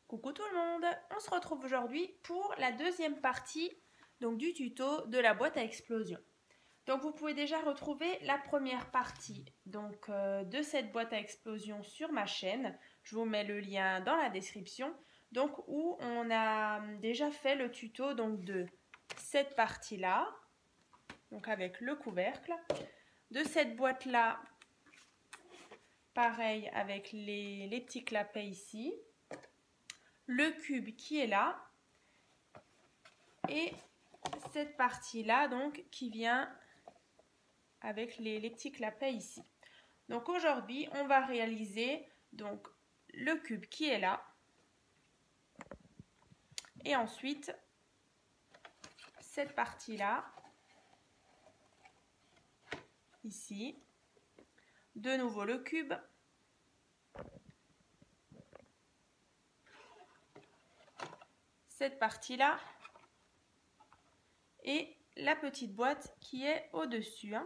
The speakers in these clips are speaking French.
Coucou tout le monde, on se retrouve aujourd'hui pour la deuxième partie du tuto de la boîte à explosion. Donc vous pouvez déjà retrouver la première partie de cette boîte à explosion sur ma chaîne. Je vous mets le lien dans la description où on a déjà fait le tuto de cette partie-là, avec le couvercle, de cette boîte-là, pareil avec les petits clapets ici, le cube qui est là et cette partie-là qui vient avec les petits clapets ici. Donc aujourd'hui, on va réaliser le cube qui est là et ensuite cette partie-là ici. De nouveau le cube. Cette partie-là et la petite boîte qui est au-dessus.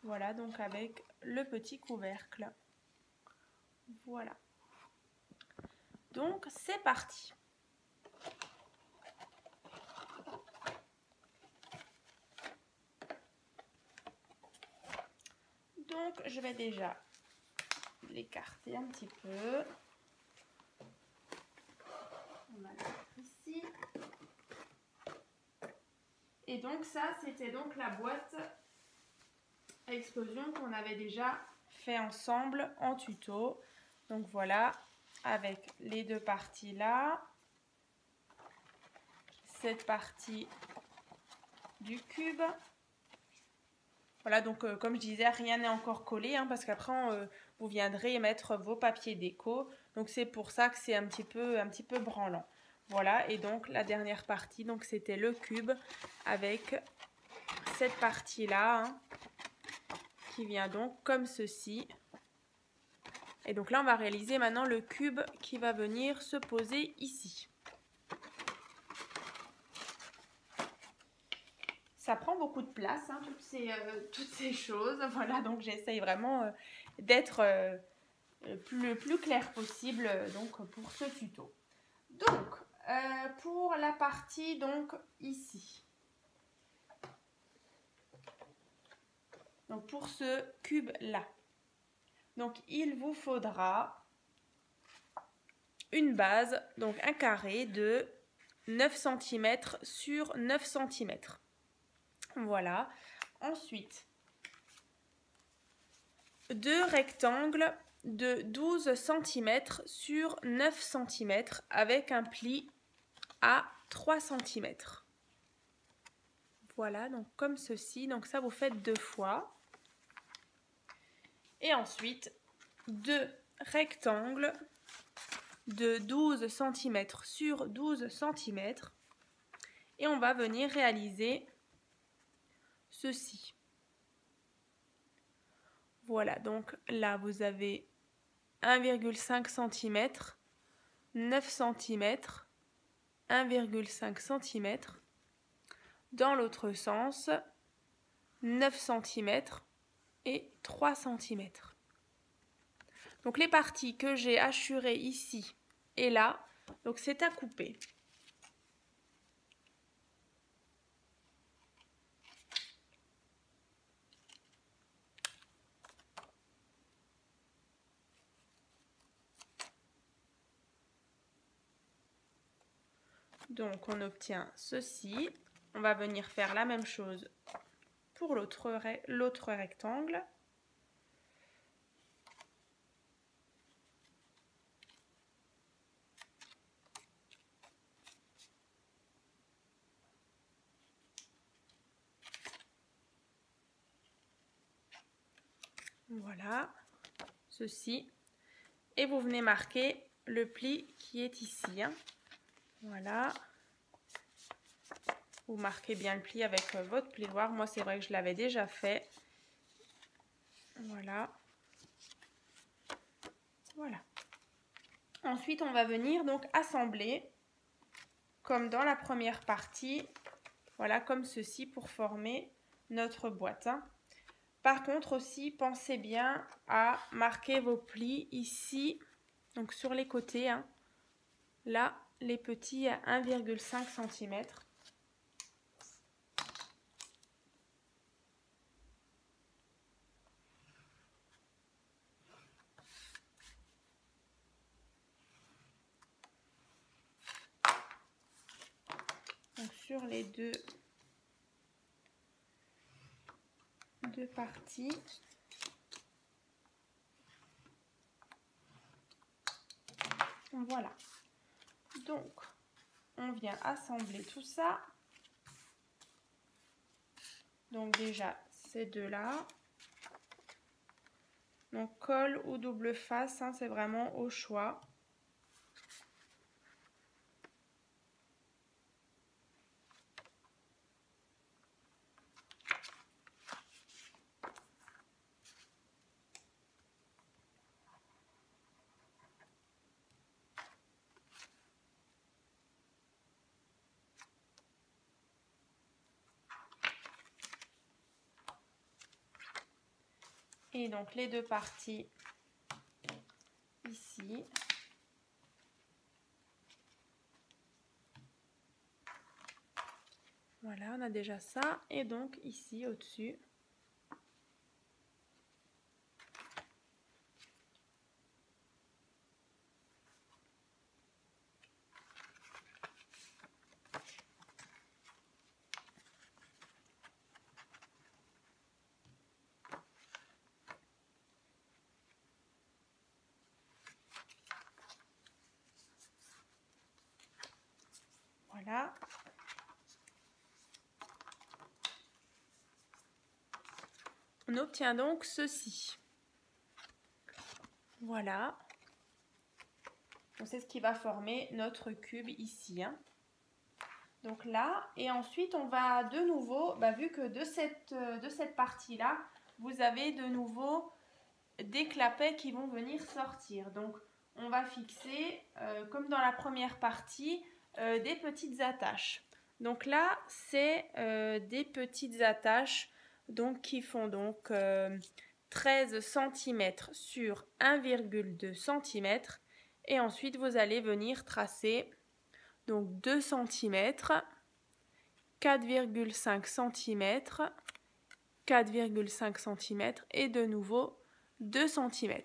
Voilà, donc avec le petit couvercle. Voilà. Donc, c'est parti. Donc, je vais déjà l'écarter un petit peu. On va le mettre ici. Et donc ça, c'était la boîte à explosion qu'on avait déjà fait ensemble en tuto. Donc voilà, avec les deux parties là, cette partie du cube. Voilà, donc comme je disais, rien n'est encore collé parce qu'après vous viendrez mettre vos papiers déco. Donc c'est pour ça que c'est un petit peu branlant. Voilà, et donc la dernière partie, c'était le cube avec cette partie-là qui vient comme ceci. Et donc là, on va réaliser maintenant le cube qui va venir se poser ici. Ça prend beaucoup de place, toutes ces choses. Voilà, donc j'essaye vraiment d'être le plus clair possible pour ce tuto. Donc, pour la partie ici. Donc pour ce cube là. Donc il vous faudra une base, un carré de 9 cm sur 9 cm. Voilà. Ensuite, deux rectangles de 12 cm sur 9 cm avec un pli à 3 cm. Voilà, donc comme ceci. Donc ça, vous faites deux fois. Et ensuite, deux rectangles de 12 cm sur 12 cm. Et on va venir réaliser ceci. Voilà, donc là, vous avez 1,5 cm, 9 cm, 1,5 cm. Dans l'autre sens, 9 cm et 3 cm. Donc les parties que j'ai hachurées ici et là, donc c'est à couper. Donc on obtient ceci. On va venir faire la même chose pour l'autre rectangle. Voilà, ceci. Et vous venez marquer le pli qui est ici. Voilà. Vous marquez bien le pli avec votre plioir. Moi, c'est vrai que je l'avais déjà fait. Voilà. Voilà. Ensuite, on va venir assembler comme dans la première partie. Voilà, comme ceci pour former notre boîte. Par contre aussi, pensez bien à marquer vos plis ici, donc sur les côtés. Là, les petits à 1,5 cm. Donc sur les deux parties. Voilà. Donc, on vient assembler tout ça. Donc déjà, ces deux-là. Donc col ou double face, hein, c'est vraiment au choix. Et donc les deux parties ici. Voilà, on a déjà ça. Et donc ici au-dessus. Voilà. On obtient donc ceci. Voilà. Donc c'est ce qui va former notre cube ici. Hein. Donc là, et ensuite on va de nouveau, vu que de cette partie-là, vous avez de nouveau des clapets qui vont venir sortir. Donc on va fixer, comme dans la première partie, des petites attaches. Donc là, c'est des petites attaches donc, qui font donc 13 cm sur 1,2 cm. Et ensuite, vous allez venir tracer donc 2 cm, 4,5 cm, 4,5 cm et de nouveau 2 cm.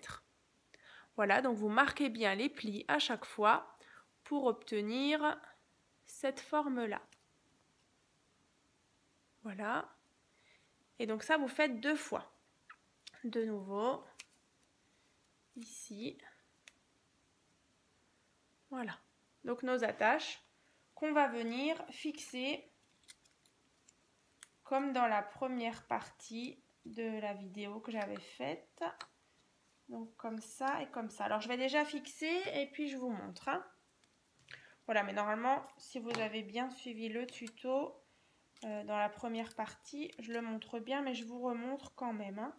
Voilà, donc vous marquez bien les plis à chaque fois pour obtenir cette forme-là. Voilà. Et donc ça, vous faites 2 fois. De nouveau, ici. Voilà. Donc nos attaches qu'on va venir fixer comme dans la première partie de la vidéo que j'avais faite. Donc comme ça et comme ça. Alors je vais déjà fixer et puis je vous montre. Hein. Voilà, mais normalement, si vous avez bien suivi le tuto dans la première partie, je le montre bien, mais je vous remontre quand même. Hein.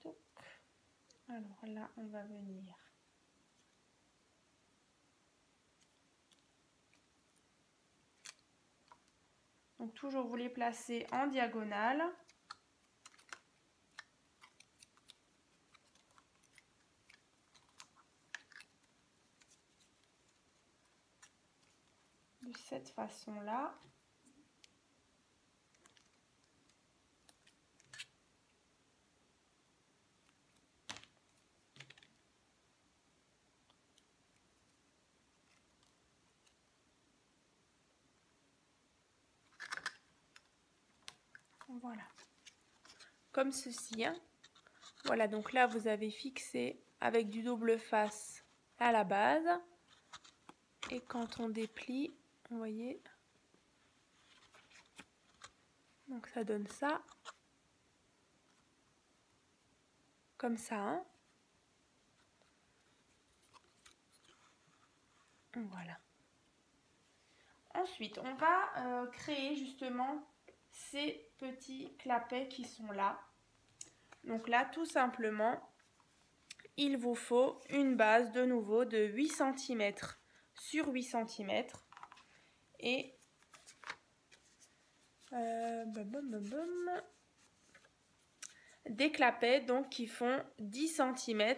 Donc, alors là, on va venir. Donc toujours vous les placez en diagonale. De cette façon-là. Voilà. Comme ceci. Hein. Voilà, donc là, vous avez fixé avec du double face à la base. Et quand on déplie, vous voyez, donc ça donne ça. Comme ça. Hein. Voilà. Ensuite, on va créer justement ces petits clapets qui sont là. Donc là, tout simplement, il vous faut une base de nouveau de 8 cm sur 8 cm. Et des clapets donc qui font 10 cm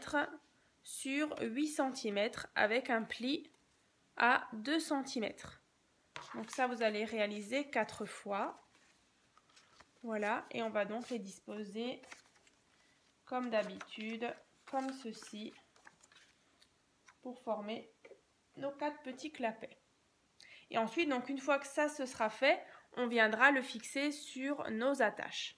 sur 8 cm avec un pli à 2 cm. Donc ça, vous allez réaliser 4 fois. Voilà, et on va donc les disposer comme d'habitude, comme ceci, pour former nos 4 petits clapets. Et ensuite, donc une fois que ça se sera fait, on viendra le fixer sur nos attaches.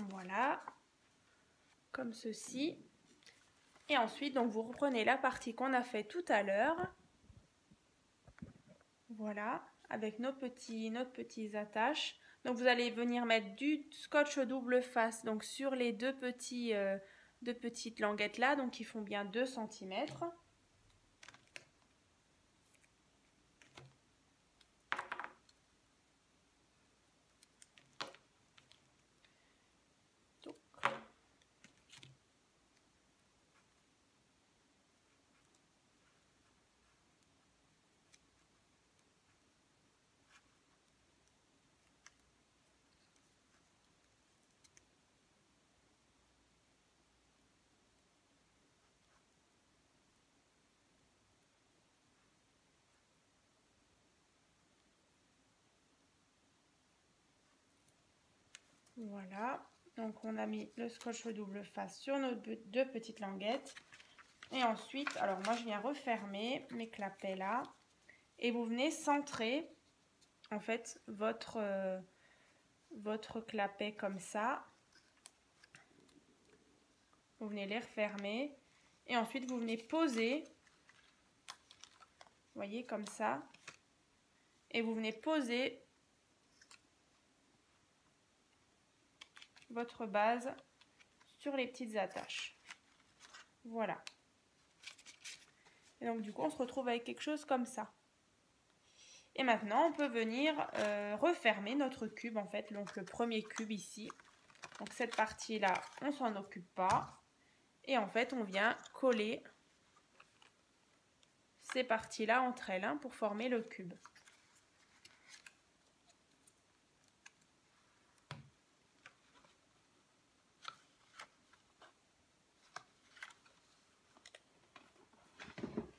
Voilà, comme ceci. Et ensuite, donc vous reprenez la partie qu'on a fait tout à l'heure. Voilà, avec nos petites attaches. Donc vous allez venir mettre du scotch double face donc sur les deux petites languettes là, donc qui font bien 2 cm. Voilà, donc on a mis le scotch double face sur nos deux petites languettes. Et ensuite, alors moi je viens refermer mes clapets là. Et vous venez centrer en fait votre clapet comme ça. Vous venez les refermer. Et ensuite vous venez poser. Vous voyez comme ça. Et vous venez poser votre base sur les petites attaches. Voilà. Et donc du coup on se retrouve avec quelque chose comme ça. Et maintenant on peut venir refermer notre cube en fait, donc le premier cube ici. Donc cette partie là on s'en occupe pas. Et en fait on vient coller ces parties là entre elles hein, pour former le cube.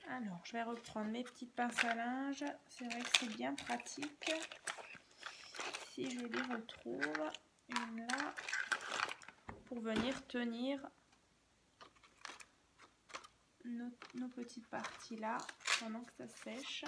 Alors, je vais reprendre mes petites pinces à linge. C'est vrai que c'est bien pratique. Si je les retrouve, une là, pour venir tenir nos petites parties là, pendant que ça sèche.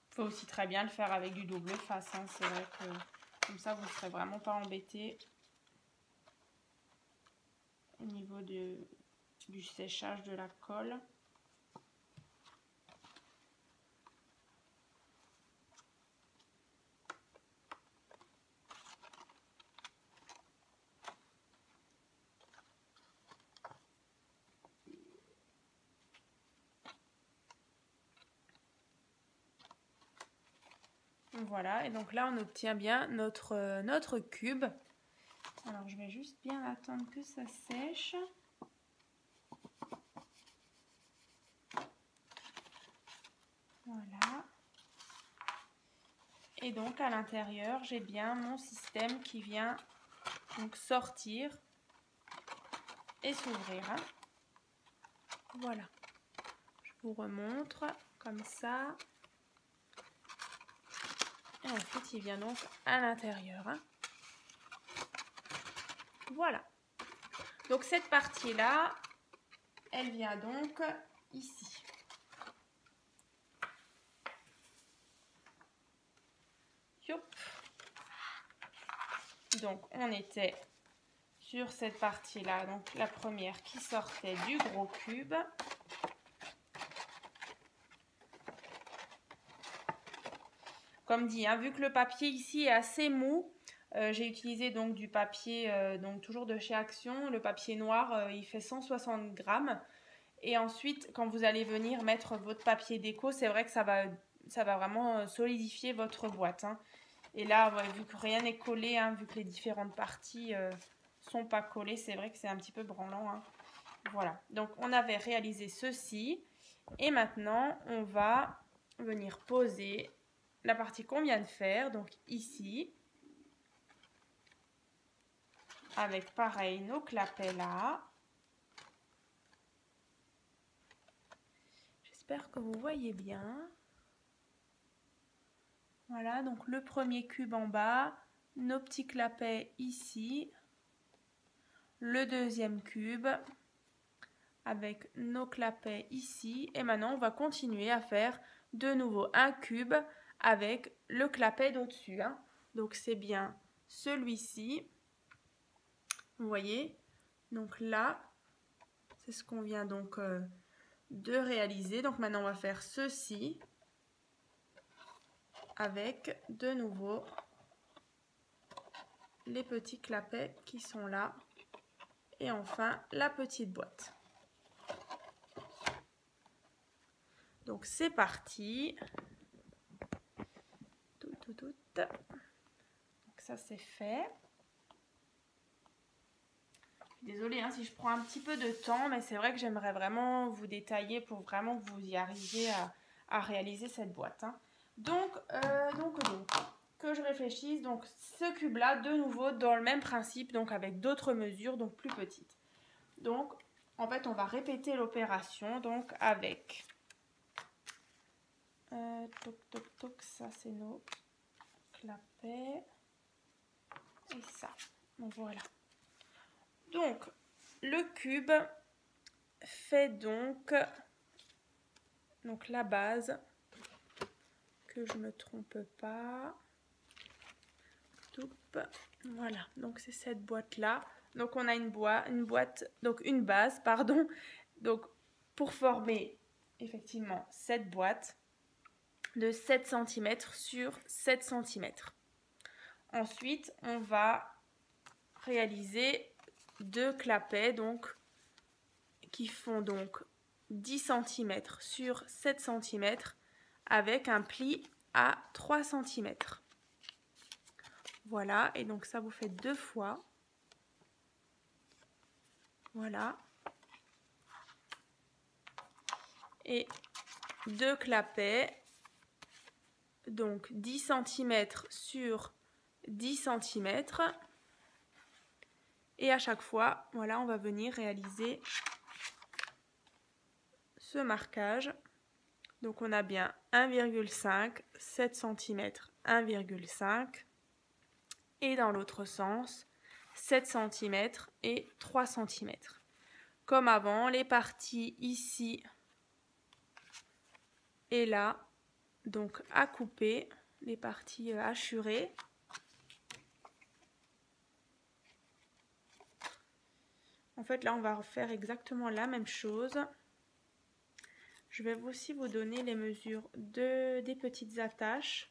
Il faut aussi très bien le faire avec du double face. Hein. C'est vrai que comme ça, vous ne serez vraiment pas embêté au niveau du séchage de la colle. Voilà, et donc là on obtient bien notre cube. Alors je vais juste bien attendre que ça sèche. Voilà. Et donc à l'intérieur j'ai bien mon système qui vient donc sortir et s'ouvrir. Hein. Voilà. Je vous remontre comme ça. Et ensuite il vient donc à l'intérieur. Hein. Voilà. Donc cette partie-là, elle vient donc ici. Youp. Donc on était sur cette partie-là, donc la première qui sortait du gros cube. Comme dit, hein, vu que le papier ici est assez mou, j'ai utilisé donc du papier, donc toujours de chez Action. Le papier noir, il fait 160 grammes. Et ensuite, quand vous allez venir mettre votre papier déco, c'est vrai que ça va vraiment solidifier votre boîte. Hein. Et là, ouais, vu que rien n'est collé, hein, vu que les différentes parties sont pas collées, c'est vrai que c'est un petit peu branlant. Hein. Voilà, donc on avait réalisé ceci. Et maintenant, on va venir poser la partie qu'on vient de faire, donc ici, avec pareil nos clapets là. J'espère que vous voyez bien. Voilà, donc le premier cube en bas, nos petits clapets ici, le deuxième cube avec nos clapets ici. Et maintenant, on va continuer à faire de nouveau un cube avec le clapet d'au-dessus. Hein. Donc, c'est bien celui-ci. Vous voyez? Donc là, c'est ce qu'on vient donc de réaliser. Donc maintenant, on va faire ceci avec de nouveau les petits clapets qui sont là. Et enfin, la petite boîte. Donc c'est parti. Donc ça c'est fait. Désolée hein, si je prends un petit peu de temps, mais c'est vrai que j'aimerais vraiment vous détailler pour vraiment que vous y arriviez à réaliser cette boîte. Hein. Donc, que je réfléchisse, donc ce cube-là, de nouveau, dans le même principe, donc avec d'autres mesures, donc plus petites. Donc, en fait, on va répéter l'opération, donc avec... ça c'est nos clapets. Et ça, donc voilà. Donc, le cube fait donc la base, que je ne me trompe pas. Voilà, donc c'est cette boîte-là. Donc, on a une boîte, donc une base, pardon. Donc, pour former effectivement cette boîte de 7 cm sur 7 cm. Ensuite, on va réaliser deux clapets donc qui font donc 10 cm sur 7 cm avec un pli à 3 cm. Voilà, et donc ça vous fait deux fois. Voilà. Et deux clapets, donc 10 cm sur 10 cm. Et à chaque fois, voilà, on va venir réaliser ce marquage. Donc on a bien 1,5, 7 cm, 1,5. Et dans l'autre sens, 7 cm et 3 cm. Comme avant, les parties ici et là, donc à couper, les parties hachurées. En fait, là, on va refaire exactement la même chose. Je vais aussi vous donner les mesures des petites attaches.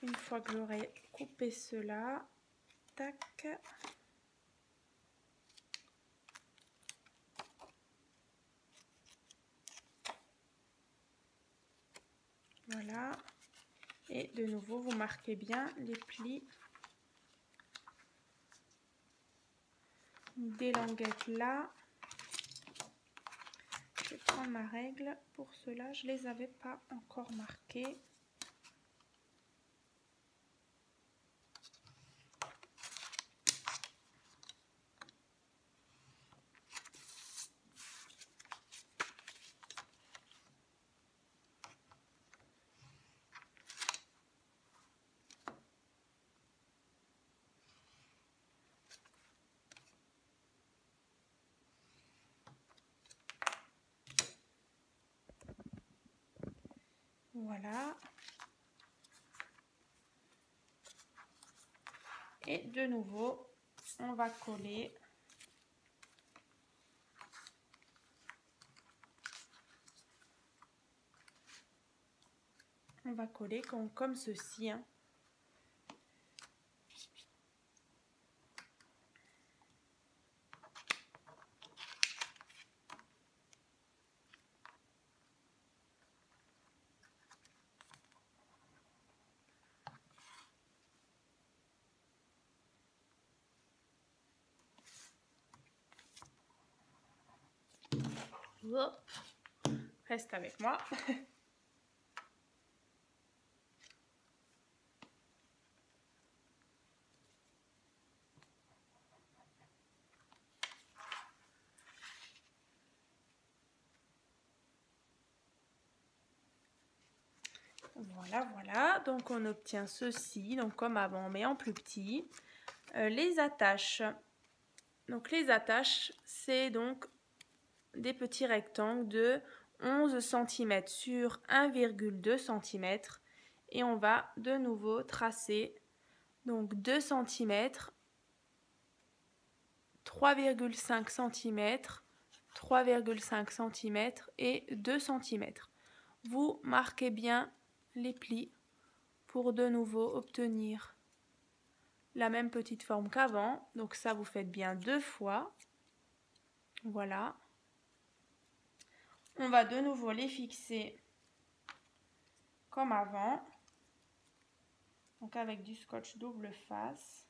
Une fois que j'aurai coupé cela, tac. Voilà. Et de nouveau, vous marquez bien les plis des languettes là. Je vais prendre ma règle. Pour cela, je ne les avais pas encore marquées. Voilà. Et de nouveau, on va coller. On va coller comme ceci. Hein. Hop. Reste avec moi. Voilà, voilà. Donc on obtient ceci, donc comme avant, mais en plus petit. Les attaches. Donc les attaches, c'est donc des petits rectangles de 11 cm sur 1,2 cm. Et on va de nouveau tracer donc 2 cm, 3,5 cm, 3,5 cm et 2 cm. Vous marquez bien les plis pour de nouveau obtenir la même petite forme qu'avant. Donc ça, vous faites bien 2 fois. Voilà. On va de nouveau les fixer comme avant. Donc avec du scotch double face.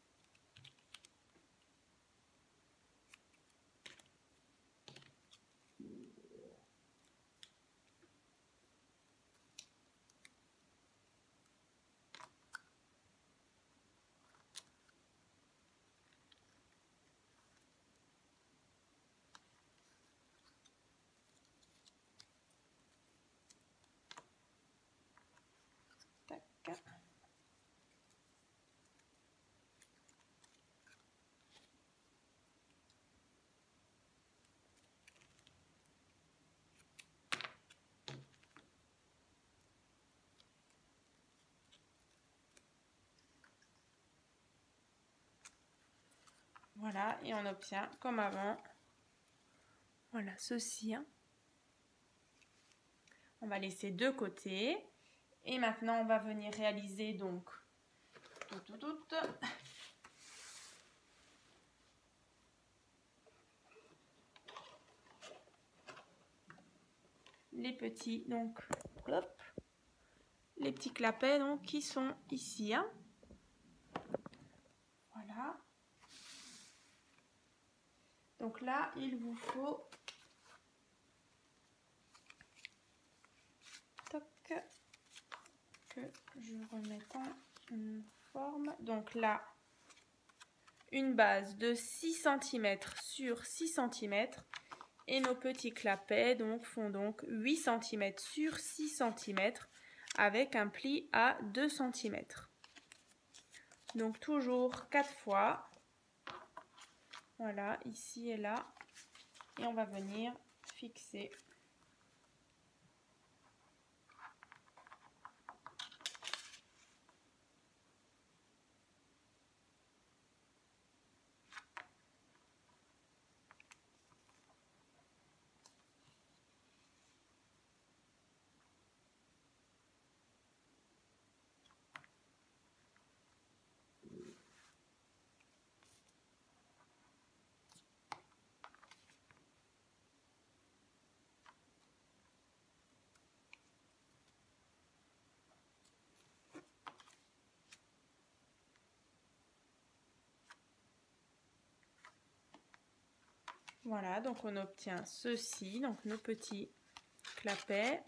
Tac. Voilà, et on obtient comme avant. Voilà, ceci. Hein. On va laisser de côté. Et maintenant, on va venir réaliser donc les petits, donc, hop, les petits clapets donc, qui sont ici. Hein. Voilà. Donc là, il vous faut que je remette en forme. Donc là, une base de 6 cm sur 6 cm et nos petits clapets donc, font donc 8 cm sur 6 cm avec un pli à 2 cm. Donc toujours 4 fois. Voilà, ici et là. Et on va venir fixer. Voilà, donc on obtient ceci, donc nos petits clapets.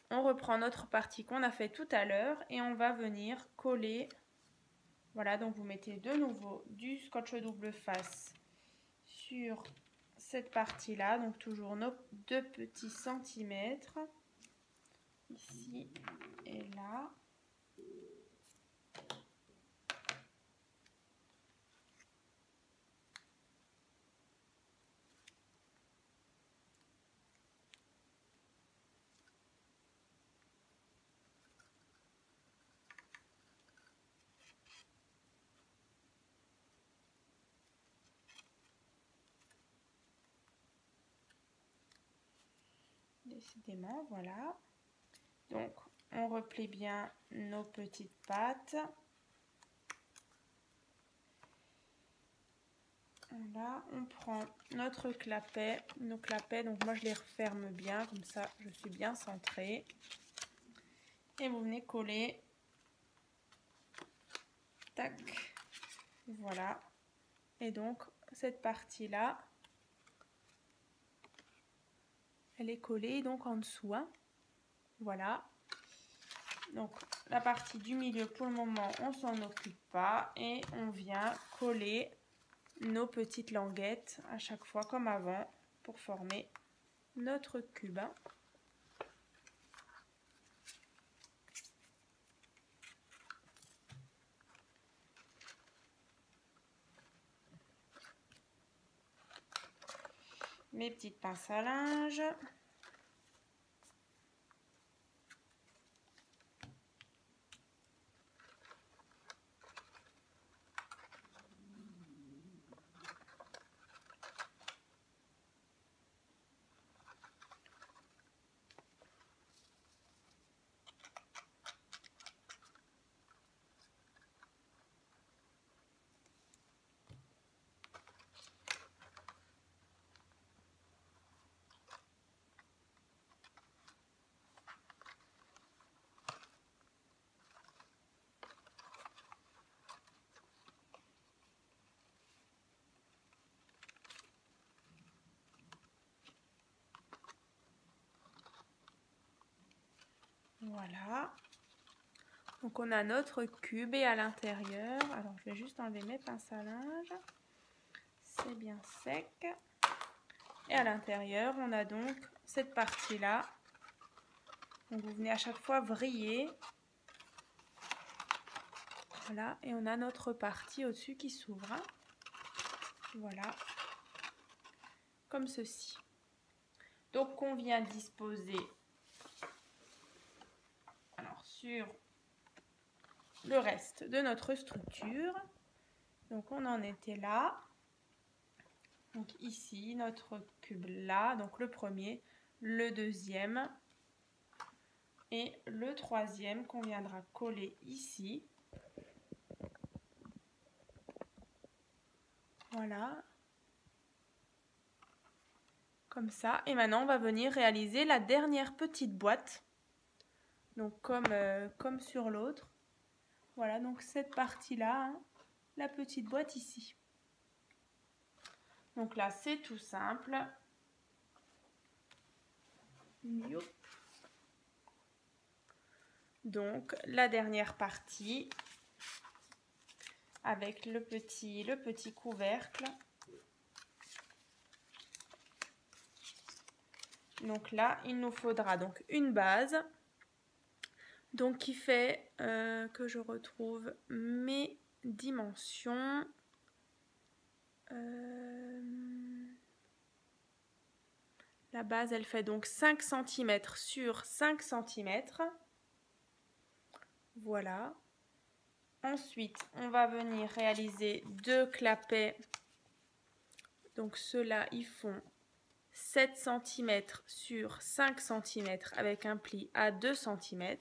On reprend notre partie qu'on a fait tout à l'heure et on va venir coller. Voilà, donc vous mettez de nouveau du scotch double face sur cette partie-là, donc toujours nos 2 petits centimètres, ici et là. décidément, voilà. Donc, on replie bien nos petites pattes. Voilà, on prend notre clapet, nos clapets, donc moi je les referme bien, comme ça je suis bien centrée. Et vous venez coller, tac, voilà. Et donc cette partie-là, elle est collée donc en dessous, hein. Voilà. Donc la partie du milieu pour le moment on s'en occupe pas et on vient coller nos petites languettes à chaque fois comme avant pour former notre cube. Mes petites pinces à linge. Voilà. Donc on a notre cube et à l'intérieur, alors je vais juste enlever mes pinces à linge. C'est bien sec. Et à l'intérieur, on a donc cette partie-là. Donc vous venez à chaque fois vriller. Voilà, et on a notre partie au-dessus qui s'ouvre. Voilà, comme ceci. Donc on vient disposer alors sur le reste de notre structure. Donc on en était là. Donc ici, notre cube là, donc le premier, le deuxième et le troisième qu'on viendra coller ici. Voilà. Comme ça. Et maintenant, on va venir réaliser la dernière petite boîte. Donc comme sur l'autre. Voilà, donc cette partie-là, hein, la petite boîte ici. Donc là, c'est tout simple. Donc la dernière partie avec le petit couvercle. Donc là, il nous faudra donc une base. Donc qui fait que je retrouve mes dimensions. La base, elle fait donc 5 cm sur 5 cm. Voilà. Ensuite, on va venir réaliser deux clapets. Donc ceux-là, ils font 7 cm sur 5 cm avec un pli à 2 cm.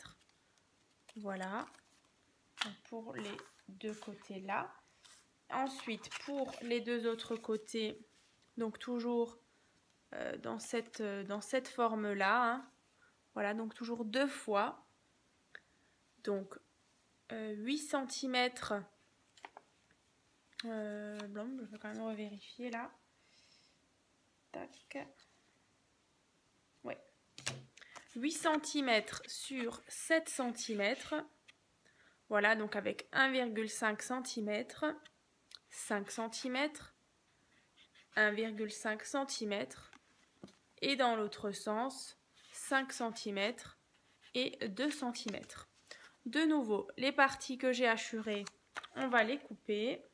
Voilà. Donc pour les deux côtés là. Ensuite, pour les deux autres côtés, donc toujours dans cette forme-là. Hein. Voilà, donc toujours deux fois. Donc 8 cm. Blanc, je vais quand même revérifier là. Tac. Ouais. 8 cm sur 7 cm. Voilà, donc avec 1,5 cm, 5 cm, 1,5 cm et dans l'autre sens 5 cm et 2 cm. De nouveau, les parties que j'ai hachurées, on va les couper.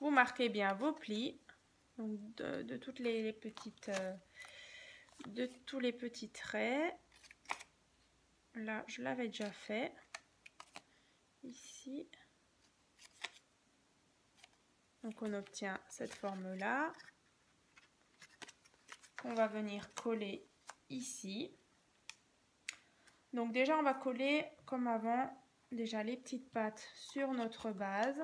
Vous marquez bien vos plis donc de toutes les petites de tous les petits traits. Là, je l'avais déjà fait. ici. Donc on obtient cette forme-là. On va venir coller ici. Donc déjà on va coller comme avant déjà les petites pattes sur notre base.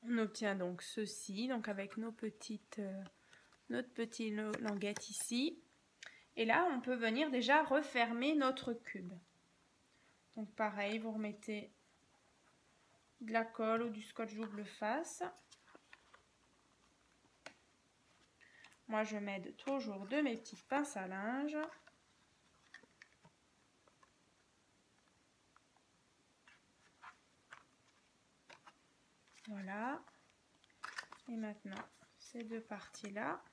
On obtient donc ceci, donc avec notre petite languette ici. Et là, on peut venir déjà refermer notre cube. Donc pareil, vous remettez de la colle ou du scotch double face. Moi, je m'aide toujours de mes petites pinces à linge. Voilà. Et maintenant, ces deux parties-là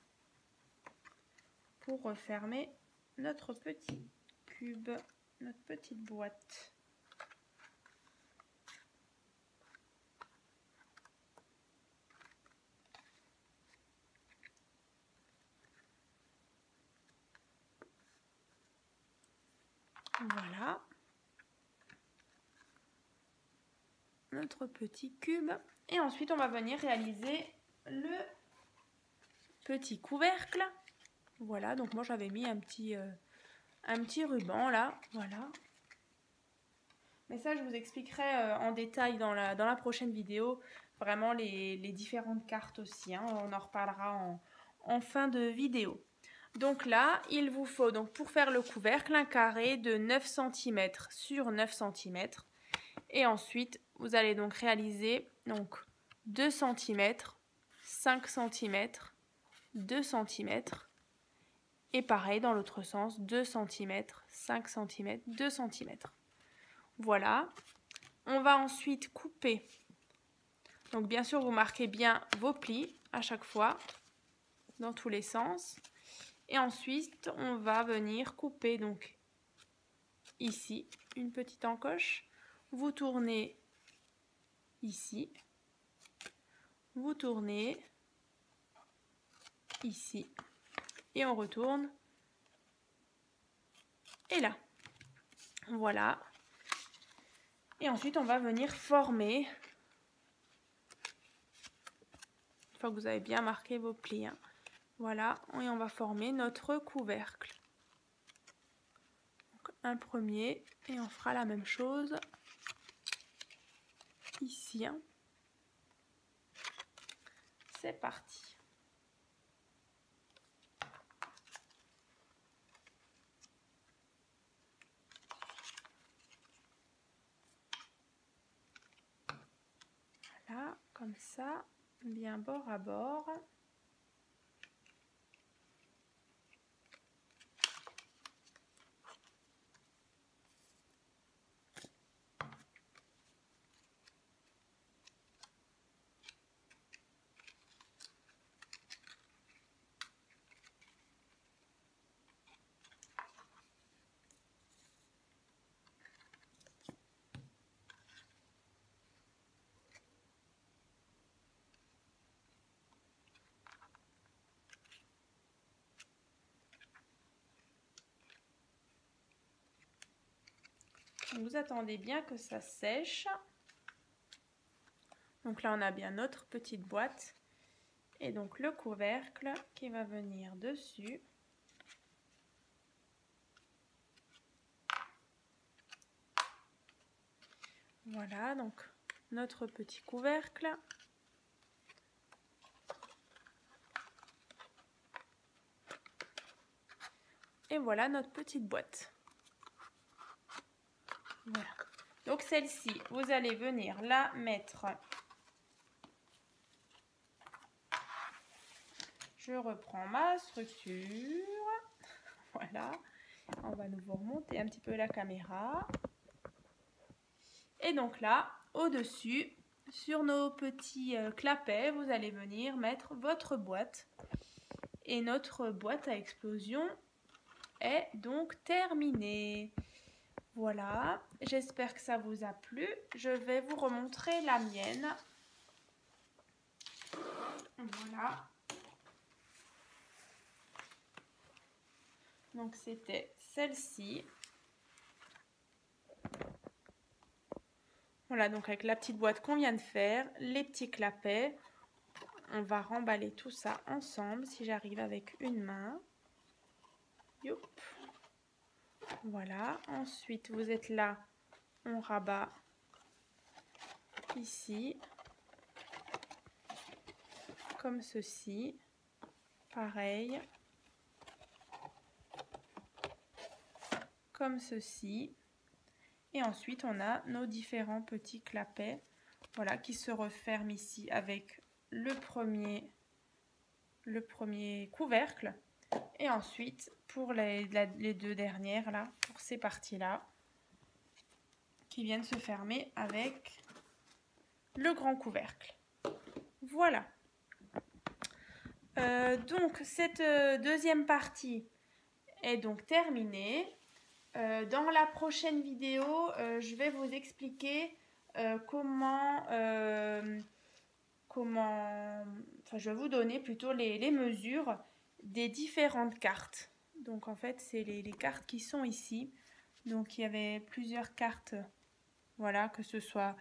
pour refermer notre petit cube, notre petite boîte. Voilà. Notre petit cube. Et ensuite, on va venir réaliser le petit couvercle. Voilà, donc moi j'avais mis un petit ruban là, voilà. Mais ça, je vous expliquerai en détail dans la prochaine vidéo, vraiment les différentes cartes aussi, hein. On en reparlera en fin de vidéo. Donc là, il vous faut, donc pour faire le couvercle, un carré de 9 cm sur 9 cm. Et ensuite, vous allez donc réaliser donc 2 cm, 5 cm, 2 cm. Et pareil dans l'autre sens, 2 cm, 5 cm, 2 cm. Voilà. On va ensuite couper. Donc bien sûr, vous marquez bien vos plis à chaque fois, dans tous les sens. Et ensuite, on va venir couper donc ici, une petite encoche. Vous tournez ici. Vous tournez ici. Et on retourne. Et là. Voilà. Et ensuite, on va venir former. Une fois que vous avez bien marqué vos plis, hein. Voilà, et on va former notre couvercle. Donc, un premier, et on fera la même chose ici, hein. C'est parti. Voilà, comme ça, bien bord à bord. Vous attendez bien que ça sèche. Donc là, on a bien notre petite boîte. Et donc le couvercle qui va venir dessus. Voilà, donc notre petit couvercle. Et voilà notre petite boîte. Voilà. Donc celle-ci, vous allez venir la mettre je reprends ma structure. Voilà. On va nouveau remonter un petit peu la caméra. Et donc là, au-dessus, sur nos petits clapets, vous allez venir mettre votre boîte. Et notre boîte à explosion est donc terminée. Voilà, j'espère que ça vous a plu. Je vais vous remontrer la mienne. Voilà. Donc c'était celle-ci. Voilà, donc avec la petite boîte qu'on vient de faire, les petits clapets. On va remballer tout ça ensemble si j'arrive avec une main. Youp. Voilà, ensuite vous êtes là, on rabat ici, comme ceci, pareil, comme ceci, et ensuite on a nos différents petits clapets, voilà, qui se referment ici avec le premier couvercle, et ensuite pour les deux dernières là, pour ces parties là, qui viennent se fermer avec le grand couvercle. Voilà. Donc cette deuxiime partie est donc terminée. Dans la prochaine vidéo, je vais vous expliquer comment je vais vous donner plutôt les mesures des différentes cartes. Donc en fait, c'est les cartes qui sont ici. Donc il y avait plusieurs cartes, voilà, que ce soit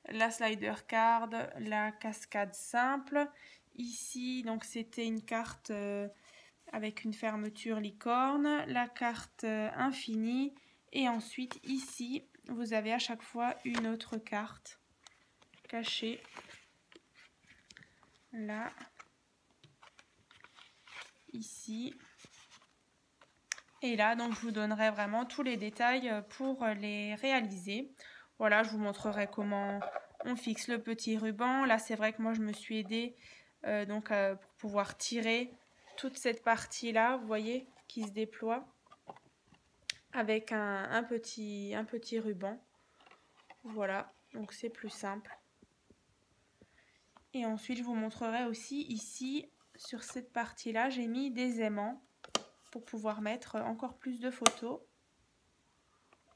la slider card, la cascade simple. Ici, donc c'était une carte avec une fermeture licorne, la carte infinie, et ensuite ici, vous avez à chaque fois une autre carte cachée. Là, ici, et là, donc je vous donnerai vraiment tous les détails pour les réaliser. Voilà, je vous montrerai comment on fixe le petit ruban. Là, c'est vrai que moi, je me suis aidée pour pouvoir tirer toute cette partie-là, vous voyez, qui se déploie avec un petit ruban. Voilà, donc c'est plus simple. Et ensuite, je vous montrerai aussi ici, sur cette partie-là, j'ai mis des aimants pour pouvoir mettre encore plus de photos.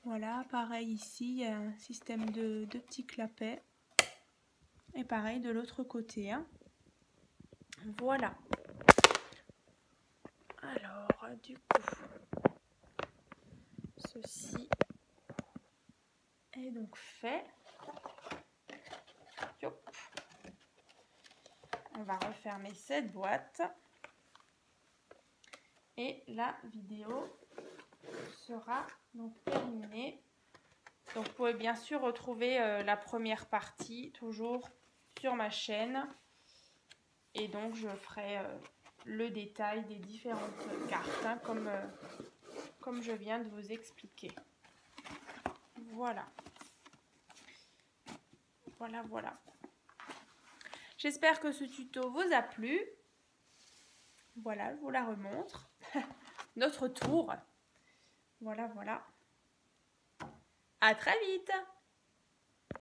Voilà, pareil ici, il y a un système de petits clapets. Et pareil de l'autre côté. Hein. Voilà. Alors, du coup, ceci est donc fait. Yop. On va refermer cette boîte. Et la vidéo sera donc terminée. Donc vous pouvez bien sûr retrouver la première partie toujours sur ma chaîne. Et donc je ferai le détail des différentes cartes, hein, comme je viens de vous expliquer. Voilà. Voilà, voilà. J'espère que ce tuto vous a plu. Voilà, je vous la remontre. Notre tour. Voilà, voilà. À très vite!